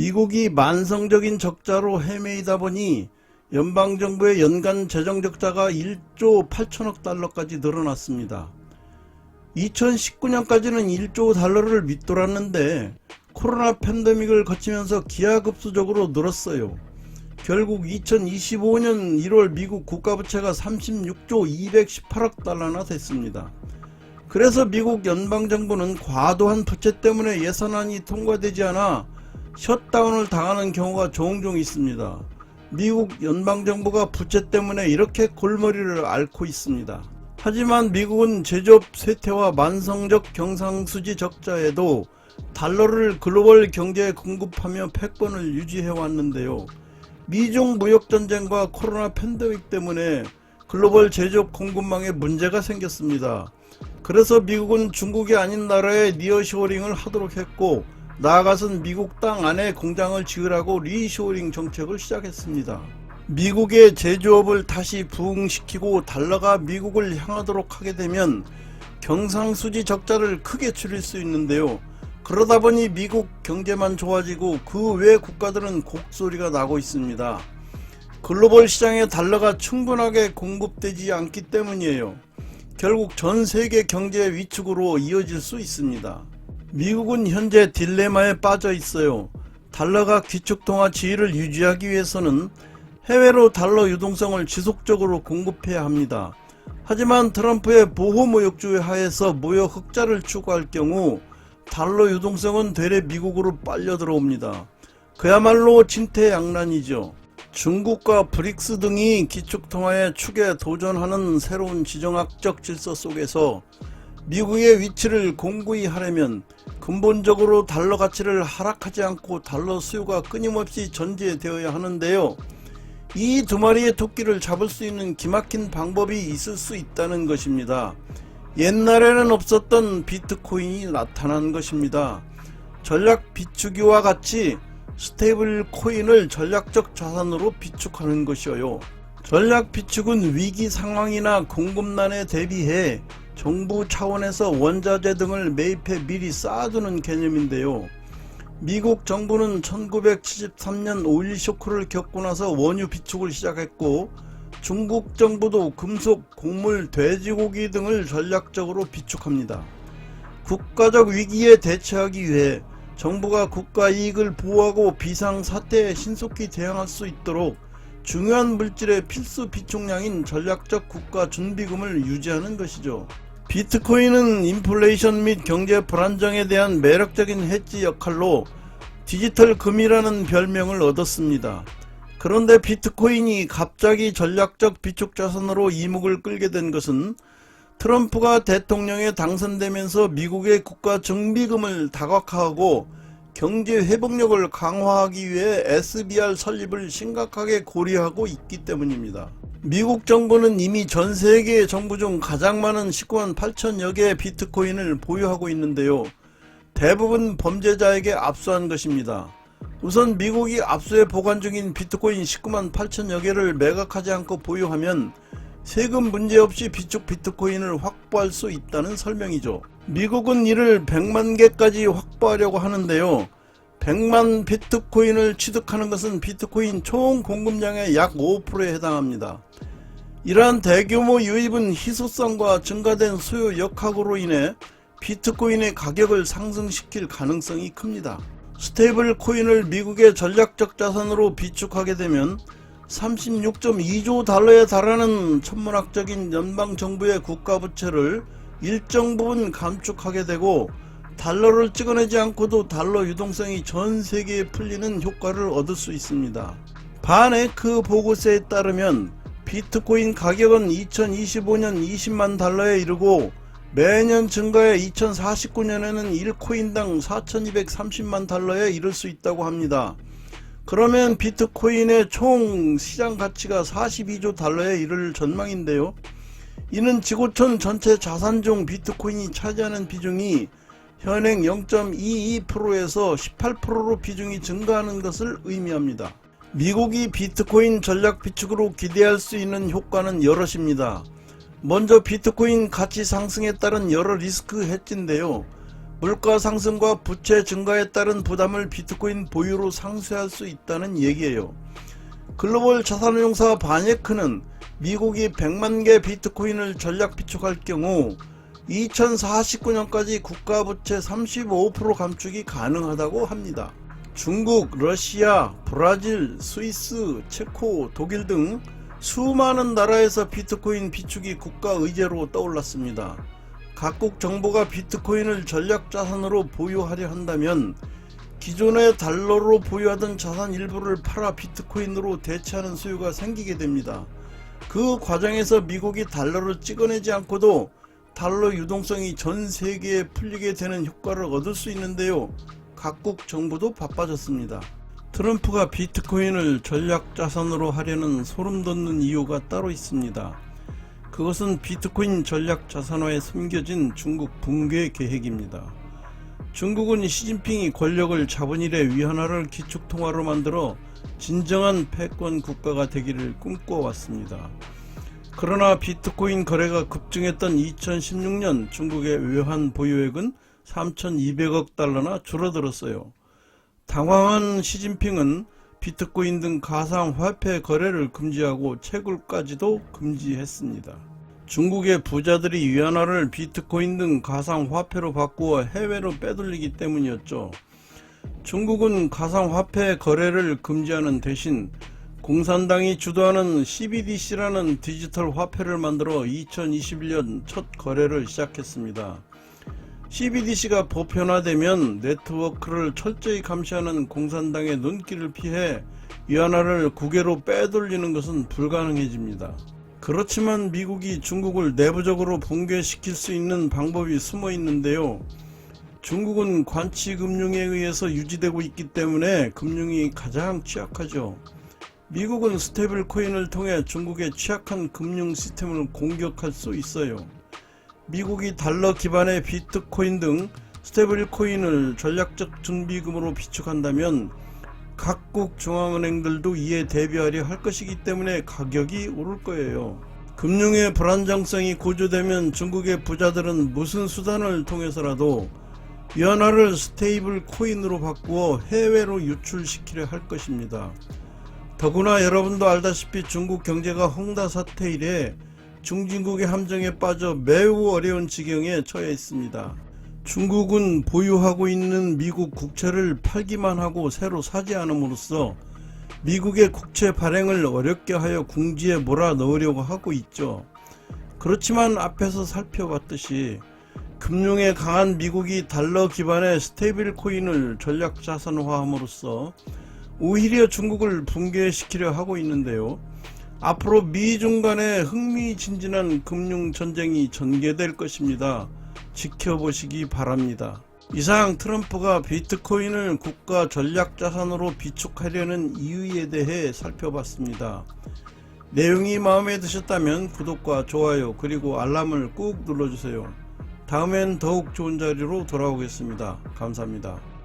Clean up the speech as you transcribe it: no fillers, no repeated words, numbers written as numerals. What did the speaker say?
미국이 만성적인 적자로 헤매이다 보니 연방정부의 연간 재정적자가 1조 8천억 달러까지 늘어났습니다. 2019년까지는 1조 달러를 밑돌았는데 코로나 팬데믹을 거치면서 기하급수적으로 늘었어요. 결국 2025년 1월 미국 국가부채가 36조 218억 달러나 됐습니다. 그래서 미국 연방정부는 과도한 부채 때문에 예산안이 통과되지 않아 셧다운을 당하는 경우가 종종 있습니다. 미국 연방정부가 부채 때문에 이렇게 골머리를 앓고 있습니다. 하지만 미국은 제조업 쇠퇴와 만성적 경상수지 적자에도 달러를 글로벌 경제에 공급하며 패권을 유지해 왔는데요. 미중 무역전쟁과 코로나 팬데믹 때문에 글로벌 제조업 공급망에 문제가 생겼습니다. 그래서 미국은 중국이 아닌 나라에 니어쇼어링을 하도록 했고, 나아가선 미국 땅 안에 공장을 지으라고 리쇼어링 정책을 시작했습니다. 미국의 제조업을 다시 부흥시키고 달러가 미국을 향하도록 하게 되면 경상수지 적자를 크게 줄일 수 있는데요. 그러다 보니 미국 경제만 좋아지고 그 외 국가들은 곡소리가 나고 있습니다. 글로벌 시장에 달러가 충분하게 공급되지 않기 때문이에요. 결국 전 세계 경제의 위축으로 이어질 수 있습니다. 미국은 현재 딜레마에 빠져 있어요. 달러가 기축통화 지위를 유지하기 위해서는 해외로 달러 유동성을 지속적으로 공급해야 합니다. 하지만 트럼프의 보호무역주의 하에서 무역 흑자를 추구할 경우 달러 유동성은 되레 미국으로 빨려 들어옵니다. 그야말로 진퇴양난이죠. 중국과 브릭스 등이 기축통화의 축에 도전하는 새로운 지정학적 질서 속에서 미국의 위치를 공고히 하려면 근본적으로 달러 가치를 하락하지 않고 달러 수요가 끊임없이 전제되어야 하는데요. 이 두 마리의 토끼를 잡을 수 있는 기막힌 방법이 있을 수 있다는 것입니다. 옛날에는 없었던 비트코인이 나타난 것입니다. 전략 비축이와 같이 스테이블 코인을 전략적 자산으로 비축하는 것이어요. 전략 비축은 위기 상황이나 공급난에 대비해 정부 차원에서 원자재 등을 매입해 미리 쌓아두는 개념인데요. 미국 정부는 1973년 오일 쇼크를 겪고 나서 원유 비축을 시작했고, 중국 정부도 금속, 곡물, 돼지고기 등을 전략적으로 비축합니다. 국가적 위기에 대처하기 위해 정부가 국가 이익을 보호하고 비상사태에 신속히 대응할 수 있도록 중요한 물질의 필수 비축량인 전략적 국가 준비금을 유지하는 것이죠. 비트코인은 인플레이션 및 경제 불안정에 대한 매력적인 해지 역할로 디지털 금이라는 별명을 얻었습니다. 그런데 비트코인이 갑자기 전략적 비축자산으로 이목을 끌게 된 것은 트럼프가 대통령에 당선되면서 미국의 국가 정비금을 다각화하고 경제 회복력을 강화하기 위해 SBR 설립을 심각하게 고려하고 있기 때문입니다. 미국 정부는 이미 전 세계 정부 중 가장 많은 19만 8천여 개의 비트코인을 보유하고 있는데요. 대부분 범죄자에게 압수한 것입니다. 우선 미국이 압수해 보관 중인 비트코인 19만 8천여 개를 매각하지 않고 보유하면 세금 문제없이 비축 비트코인을 확보할 수 있다는 설명이죠. 미국은 이를 100만 개까지 확보하려고 하는데요. 100만 비트코인을 취득하는 것은 비트코인 총 공급량의 약 5%에 해당합니다. 이러한 대규모 유입은 희소성과 증가된 수요 역학으로 인해 비트코인의 가격을 상승시킬 가능성이 큽니다. 스테이블 코인을 미국의 전략적 자산으로 비축하게 되면 36.2조 달러에 달하는 천문학적인 연방정부의 국가부채를 일정 부분 감축하게 되고, 달러를 찍어내지 않고도 달러 유동성이 전 세계에 풀리는 효과를 얻을 수 있습니다. 반에 그 보고서에 따르면 비트코인 가격은 2025년 20만 달러에 이르고 매년 증가해 2049년에는 1코인당 4230만 달러에 이를 수 있다고 합니다. 그러면 비트코인의 총 시장 가치가 42조 달러에 이를 전망인데요. 이는 지구촌 전체 자산 중 비트코인이 차지하는 비중이 현행 0.22%에서 18%로 비중이 증가하는 것을 의미합니다. 미국이 비트코인 전략 비축으로 기대할 수 있는 효과는 여럿입니다. 먼저 비트코인 가치 상승에 따른 여러 리스크 해지인데요. 물가 상승과 부채 증가에 따른 부담을 비트코인 보유로 상쇄할 수 있다는 얘기예요. 글로벌 자산운용사 바네크는 미국이 100만 개 비트코인을 전략 비축할 경우 2049년까지 국가부채 35% 감축이 가능하다고 합니다. 중국, 러시아, 브라질, 스위스, 체코, 독일 등 수많은 나라에서 비트코인 비축이 국가 의제로 떠올랐습니다. 각국 정부가 비트코인을 전략 자산으로 보유하려 한다면 기존의 달러로 보유하던 자산 일부를 팔아 비트코인으로 대체하는 수요가 생기게 됩니다. 그 과정에서 미국이 달러를 찍어내지 않고도 달러 유동성이 전 세계에 풀리게 되는 효과를 얻을 수 있는데요. 각국 정부도 바빠졌습니다. 트럼프가 비트코인을 전략 자산으로 하려는 소름돋는 이유가 따로 있습니다. 그것은 비트코인 전략 자산화에 숨겨진 중국 붕괴 계획입니다. 중국은 시진핑이 권력을 잡은 이래 위안화를 기축통화로 만들어 진정한 패권 국가가 되기를 꿈꿔왔습니다. 그러나 비트코인 거래가 급증했던 2016년 중국의 외환 보유액은 3,200억 달러나 줄어들었어요. 당황한 시진핑은 비트코인 등 가상화폐 거래를 금지하고 채굴까지도 금지했습니다. 중국의 부자들이 위안화를 비트코인 등 가상화폐로 바꾸어 해외로 빼돌리기 때문이었죠. 중국은 가상화폐 거래를 금지하는 대신 공산당이 주도하는 CBDC라는 디지털 화폐를 만들어 2021년 첫 거래를 시작했습니다. CBDC가 보편화되면 네트워크를 철저히 감시하는 공산당의 눈길을 피해 위안화를 국외로 빼돌리는 것은 불가능해집니다. 그렇지만 미국이 중국을 내부적으로 붕괴시킬 수 있는 방법이 숨어 있는데요. 중국은 관치금융에 의해서 유지되고 있기 때문에 금융이 가장 취약하죠. 미국은 스테이블 코인을 통해 중국의 취약한 금융 시스템을 공격할 수 있어요. 미국이 달러 기반의 비트코인 등 스테이블 코인을 전략적 준비금으로 비축한다면 각국 중앙은행들도 이에 대비하려 할 것이기 때문에 가격이 오를 거예요. 금융의 불안정성이 고조되면 중국의 부자들은 무슨 수단을 통해서라도 위안화를 스테이블 코인으로 바꾸어 해외로 유출시키려 할 것입니다. 더구나 여러분도 알다시피 중국 경제가 헝다 사태 이래 중진국의 함정에 빠져 매우 어려운 지경에 처해 있습니다. 중국은 보유하고 있는 미국 국채를 팔기만 하고 새로 사지 않음으로써 미국의 국채 발행을 어렵게 하여 궁지에 몰아넣으려고 하고 있죠. 그렇지만 앞에서 살펴봤듯이 금융에 강한 미국이 달러 기반의 스테이블 코인을 전략 자산화함으로써 오히려 중국을 붕괴시키려 하고 있는데요. 앞으로 미중 간의 흥미진진한 금융전쟁이 전개될 것입니다. 지켜보시기 바랍니다. 이상 트럼프가 비트코인을 국가 전략자산으로 비축하려는 이유에 대해 살펴봤습니다. 내용이 마음에 드셨다면 구독과 좋아요 그리고 알람을 꾹 눌러주세요. 다음엔 더욱 좋은 자리로 돌아오겠습니다. 감사합니다.